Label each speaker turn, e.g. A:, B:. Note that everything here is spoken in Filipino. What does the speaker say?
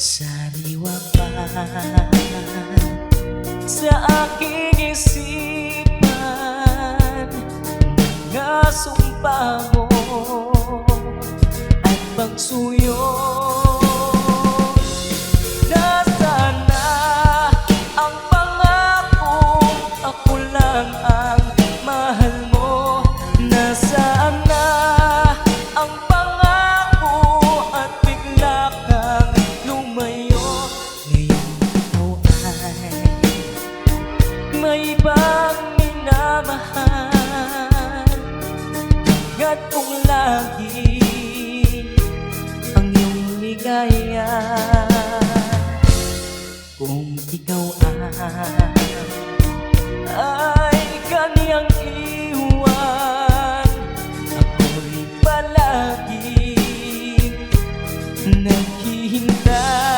A: Sariwa pa sa aking isipan mga sumpa mo at pagsuyo. Nasaan na ang pangako, ako lang ang mahal mo? Nasaan na ang pangako at bigla kang lumayo? Ngayon ikaw ay may ibang minamahal, hanggat kong lagi ang iyong ligaya. Kung ikaw ay kaniyang iwan, ako'y palaging naghihintay.